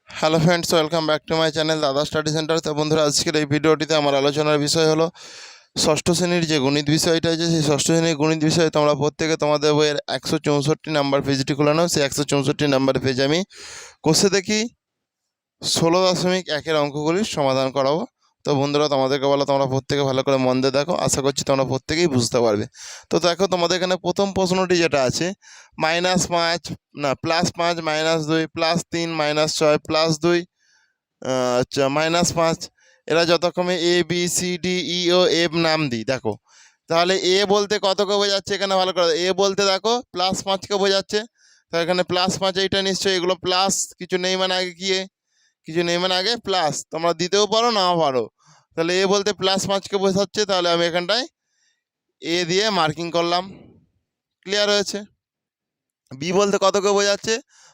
Hello friends, welcome back to my channel দাদা study centre. তো বন্ধুরা, আজকের এই ভিডিওটিতে আমার আলোচনার বিষয় হলো ষষ্ঠ শ্রেণীর যে গণিত বিষয়টা আছে, সেই ষষ্ঠ শ্রেণীর গণিত বিষয়ে তোমরা প্রত্যেকে তোমাদের বইয়ের 164 নাম্বার পেজটি খুলে নাও। সেই 164 নাম্বার পেজ আমি কষে দেখি 16.1 অঙ্কগুলির সমাধান করাবো। তো বন্ধুরা, তোমাদেরকে বলো তোমরা প্রত্যেকে ভালো করে মন দিয়ে দেখো, আশা করছি তোমরা প্রত্যেকেই বুঝতে পারবে। তো দেখো, তোমাদের এখানে প্রথম প্রশ্নটি যেটা আছে, -5 না +5 -2 +3 -6 +2 আচ্ছা -5, এরা যথাক্রমে A B C D E O F নাম দিই। দেখো তাহলে এ বলতে কতকে বোঝাচ্ছে, এখানে ভালো করে এ বলতে দেখো +5কে বোঝাচ্ছে। তো এখানে +5, এইটা নিশ্চয়ই এগুলো প্লাস, কিছু নেই মানে আগে কি কিছু নেই মানে আগে প্লাস, তোমরা দিতেও পারো নাও পারো। তাহলে এ বলতে +5কে বোঝাচ্ছে, তাহলে আমি এখানটায় এ দিয়ে মার্কিং করলাম। ক্লিয়ার হয়েছে? বি বলতে কতকে বোঝাচ্ছে,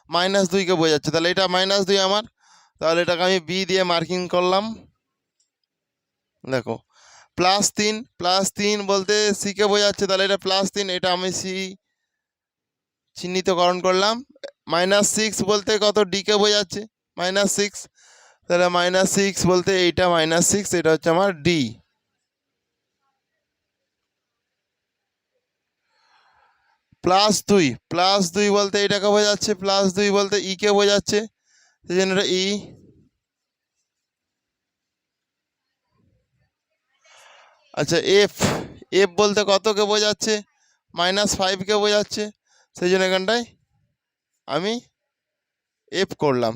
-2কে বোঝাচ্ছে, তাহলে এটা -2 আমার, তাহলে এটাকে আমি বি দিয়ে মার্কিং করলাম। দেখো +3 বলতে সিকে বোঝাচ্ছে, তাহলে এটা +3, এটা আমি সি চিহ্নিতকরণ করলাম। -6 বলতে কত, ডিকে বোঝাচ্ছে -6, তাহলে -6 বলতে এইটা -6, এটা হচ্ছে আমার ডি। +2 বলতে এটাকে বোঝাচ্ছে, +2 বলতে ইকে বোঝাচ্ছে, সেই জন্য এটা ই। আচ্ছা এফ বলতে কতকে বোঝাচ্ছে, -5কে বোঝাচ্ছে, সেই জন্য এখানটায় আমি এফ করলাম।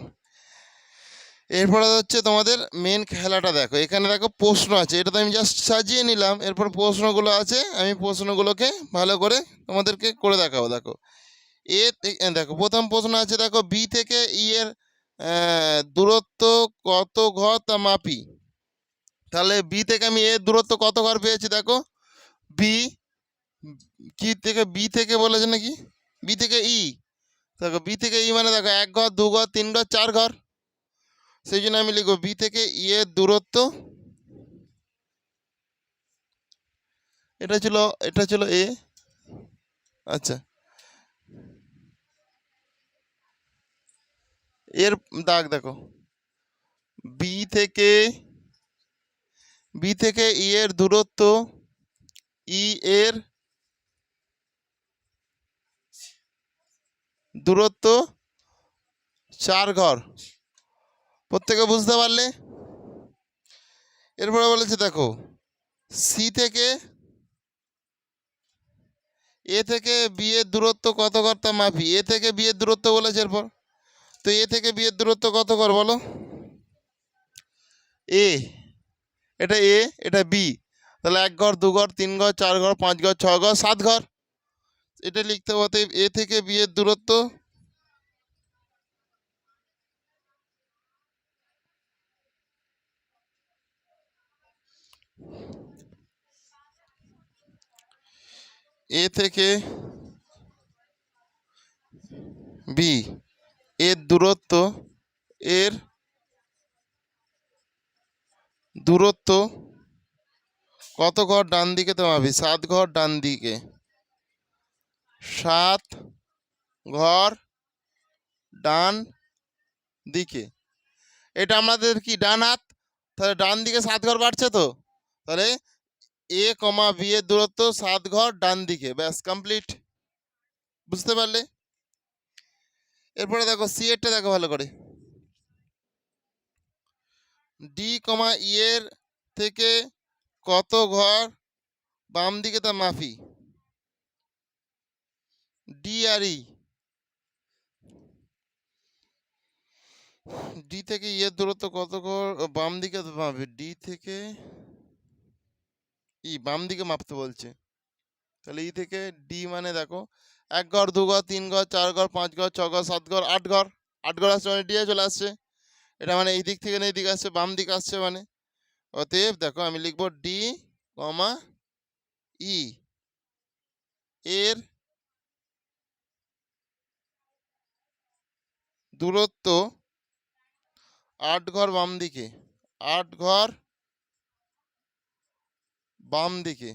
এরপরে হচ্ছে তোমাদের মেন খেলাটা। দেখো এখানে দেখো প্রশ্ন আছে, এটা তো আমি জাস্ট সাজিয়ে নিলাম, এরপর প্রশ্নগুলো আছে, আমি প্রশ্নগুলোকে ভালো করে তোমাদেরকে করে দেখাবো। দেখো দেখো প্রথম প্রশ্ন আছে, দেখো বি থেকে ই এর দূরত্ব কত ঘর তা মাপি। তাহলে বি থেকে আমি এর দূরত্ব কত ঘর পেয়েছি। দেখো বি কি থেকে, বি থেকে বলেছে নাকি, বি থেকে ই। দেখো বি থেকে ই মানে দেখো 1 ঘর 2 ঘর 3 ঘর 4 ঘর, সেই জন্য আমি লিখবো বি থেকে ই এর দূরত্ব, এটা ছিল এ। আচ্ছা এর দাগ দেখো, বি থেকে ই এর দূরত্ব, ই এর দূরত্ব 4 ঘর, প্রত্যেকে বুঝতে পারলে? এরপরে বলেছে দেখো সি থেকে এ থেকে বি এর দূরত্ব কত ঘর তা মাপি। এ থেকে বি এর দূরত্ব বলেছে, এরপর তো এ থেকে বি এর দূরত্ব কত ঘর বলো। এ, এটা এ, এটা বি, তাহলে 1 ঘর 2 ঘর 3 ঘর 4 ঘর 5 ঘর 6 ঘর 7 ঘর, এটা লিখতে হবে। এ থেকে বি এর দূরত্ব এ থেকে বি এর দূরত্ব, এর দূরত্ব কত ঘর ডান দিকে তো মাপি, 7 ঘর ডান দিকে, 7 ঘর ডান দিকে। এটা আমাদের কি ডান হাত, তাহলে ডান দিকে 7 ঘর বাড়ছে। তো তাহলে এ কমা বি এর দূরত্ব 7 ঘর ডান দিকে, ব্যাস কমপ্লিট। বুঝতে পারলে? এরপরে দেখো সি এরটা দেখো ভালো করে, ডি কমা ই এর থেকে কত ঘর বাম দিকে তা মাপি। ডি আর ই, ডি থেকে ই এর দূরত্ব কত ঘর বাম দিকে মাপি, ডি থেকে ই বাম দিকে মাপতে বলছে, তাহলে ই থেকে ডি মানে দেখো 1 ঘর 2 ঘর 3 ঘর 4 ঘর 5 ঘর 6 ঘর 7 ঘর 8 ঘর, 8 ঘর আসছে মানে ডি চলে আসছে। এটা মানে এই দিক থেকে এই দিকে আসছে, বাম দিকে আসছে মানে, অতএব দেখো আমি লিখবো ডি কমা ই এর দূরত্ব 8 ঘর বাম দিকে, 8 ঘর বাম দিকে।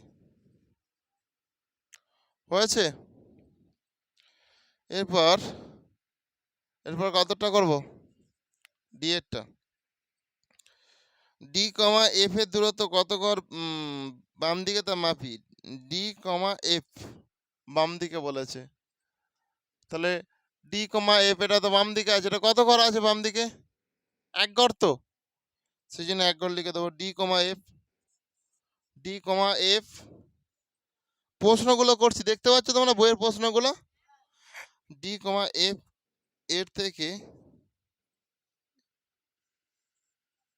হয়েছে? এরপর এরপর কতটা করব, ডি এরটা। ডি কমা এফ এর দূরত্ব কত ঘর বাম দিকে তা মাপি। ডি কমা এফ বাম দিকে বলেছে, তাহলে ডি কমা এফ এটা তো বাম দিকে আছে, এটা কত ঘর আছে বাম দিকে, এক ঘর তো, সেই জন্য এক ঘর লিখে দেবো। ডি কমা এফ, ডি কমা এফ। প্রশ্নগুলো করছি দেখতে পাচ্ছ তোমরা বইয়ের প্রশ্নগুলো। ডি কমা এফ এর থেকে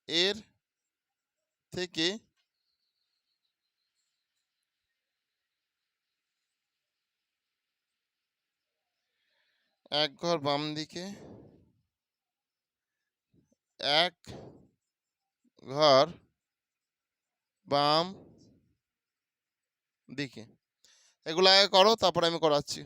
এর থেকে এক ঘর বাম দিকে, এক ঘর বাম দিকে, এগুলো আগে করো তারপরে আমি করাচ্ছি।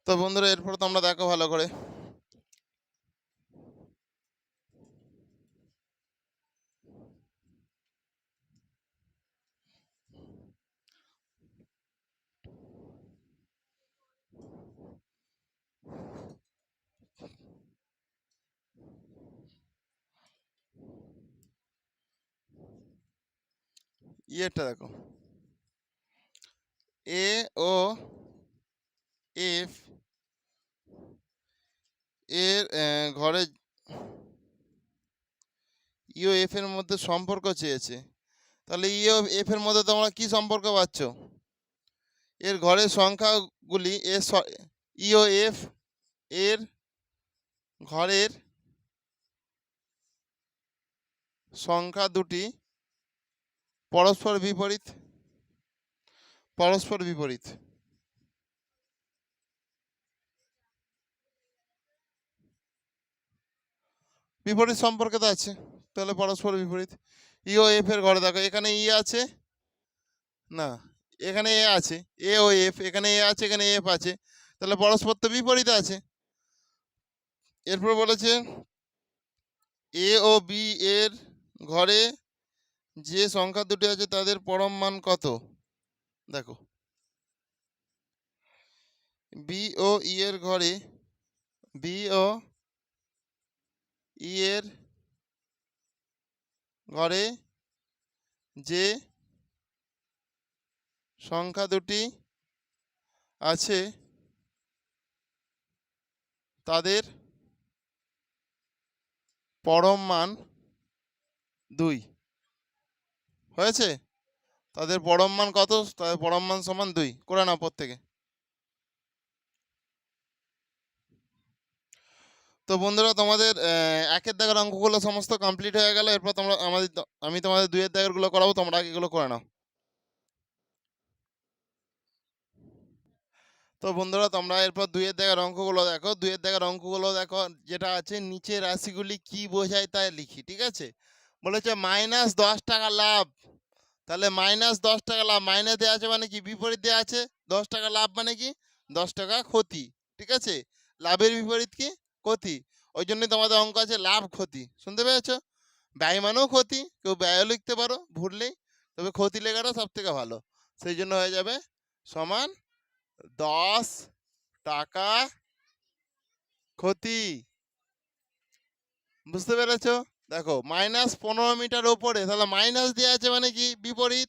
তো বন্ধুরা এরপর তোমরা দেখো ভালো করে। ইয়েটা দেখো, এ ও এফ এর ঘরে ইও এফ এর মধ্যে সম্পর্ক চেয়েছে, তাহলে ইও এফ এর মধ্যে তোমরা কি সম্পর্ক পাচ্ছ, এর ঘরের সংখ্যাগুলি ইও এফ এর ঘরের সংখ্যা দুটি পরস্পর বিপরীত, পরস্পর বিপরীত। বিপরীত সম্পর্কে তো আছে, তাহলে পরস্পর বিপরীত। ইও এফ এর ঘরে দেখো, এখানে ই আছে না, এখানে এ আছে, এ ও এফ, এখানে এ আছে এখানে এফ আছে, তাহলে পরস্পর তো বিপরীত আছে। এরপর বলেছে এ ও বি এর ঘরে যে সংখ্যা দুটি আছে তাদের পরম মান কত, দেখো বি ও ই এর ঘরে, বি ও ই এর ঘরে যে সংখ্যা দুটি আছে তাদের পরম মান 2 হয়েছে, তাদের পরম মান কত, তাদের পরম মান সমান 2 করে নাও প্রত্যেকে। তো বন্ধুরা তোমাদের একের দাগের অঙ্কগুলো সমস্ত কমপ্লিট হয়ে গেল, এরপর তোমরা আমি তোমাদের 2 এর দাগেরগুলো করাবো, তোমরা আগে এগুলো করে নাও। তো বন্ধুরা তোমরা এরপর 2 এর দাগের অঙ্কগুলো দেখো, 2 এর দাগের অঙ্কগুলো দেখো, যেটা আছে নিচের রাশিগুলি কি বোঝায় তাই লিখি, ঠিক আছে। বলেছে -10 টাকা লাভ, তাহলে -10 টাকা লাভ, মাইনাস দেওয়া আছে মানে কি, বিপরীত দেওয়া আছে 10 টাকা লাভ মানে কি 10 টাকা ক্ষতি, ঠিক আছে। লাভের বিপরীত কি, ক্ষতি, ওই জন্যই তোমাদের অঙ্ক আছে লাভ ক্ষতি, শুনতে পেয়েছো। ব্যয় মানেও ক্ষতি, কেউ ব্যয়ও লিখতে পারো ভুললেই, তবে ক্ষতি লেখাটা সব থেকে ভালো, সেই জন্য হয়ে যাবে সমান 10 টাকা ক্ষতি, বুঝতে পেরেছো। দেখো -15 মিটার ওপরে, তাহলে মাইনাস দেওয়া আছে মানে কি বিপরীত,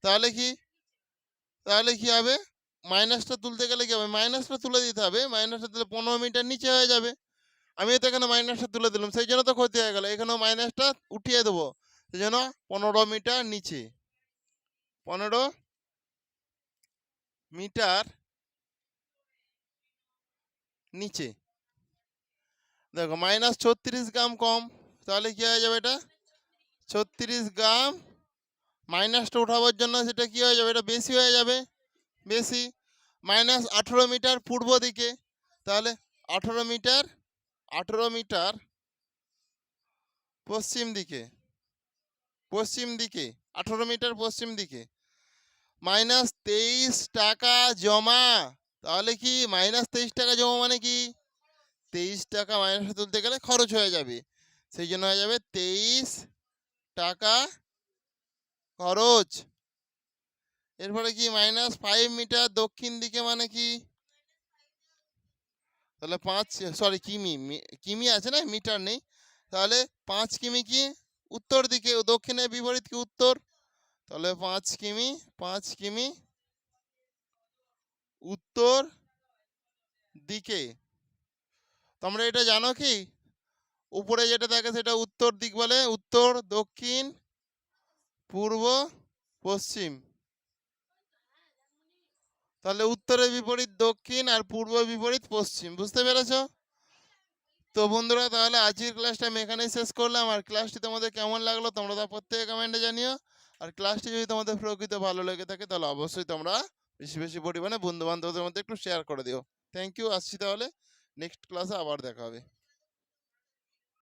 তাহলে কি, তাহলে কি হবে, মাইনাসটা তুলতে গেলে কি হবে, মাইনাসটা তুলে দিতে হবে, মাইনাসটা তুলে 15 মিটার নিচে হয়ে যাবে, আমি তো এখানে মাইনাসটা তুলে দিলাম সেই জন্য তো ক্ষতি হয়ে গেল, এখানেও মাইনাসটা উঠিয়ে দেবো, সেই জন্য 15 মিটার নিচে, 15 মিটার নিচে। দেখো -36 গ্রাম কম, তাহলে কি হয়ে যাবে, এটা 36 গ্রাম, মাইনাসটা উঠাবার জন্য সেটা কি হয়ে যাবে, এটা বেশি হয়ে যাবে, বেশি। -18 মিটার পূর্ব দিকে, তাহলে 18 মিটার, 18 মিটার পশ্চিম দিকে, পশ্চিম দিকে 18 মিটার পশ্চিম দিকে, -23 টাকা জমা, তাহলে কি -23 টাকা জমা মানে কি 23 টাকা মাইনাসে তুলতে গেলে খরচ হয়ে যাবে, সেই জন্য হয়ে যাবে 23 টাকা খরচ। এরপরে কি -5 মিটার দক্ষিণ দিকে মানে কি? তাহলে 5 সরি কিমি কিমি আছে না, মিটার নেই। তাহলে 5 কিমি কি উত্তর দিকে, দক্ষিণের বিপরীত কি উত্তর। তাহলে 5 কিমি, 5 কিমি উত্তর দিকে। তোমরা এটা জানো কি, উপরে যেটা থাকে সেটা উত্তর দিক বলে, উত্তর, দক্ষিণ, পূর্ব, পশ্চিম। তাহলে উত্তরের বিপরীত দক্ষিণ আর পূর্ব বিপরীত পশ্চিম, বুঝতে পেরেছো? তো বন্ধুরা, তাহলে আজকের ক্লাসটা আমি এখানেই শেষ করলাম। আর ক্লাসটি তোমাদের কেমন লাগলো তোমরা তা প্রত্যেকে কমেন্টে জানিও। আর ক্লাসটি যদি তোমাদের প্রকৃত ভালো লেগে থাকে তাহলে অবশ্যই তোমরা বেশি বেশি পরিমাণে বন্ধু বান্ধবদের মধ্যে একটু শেয়ার করে দিও। Thank you. আসছি তাহলে, নেক্সট ক্লাসে আবার দেখা হবে।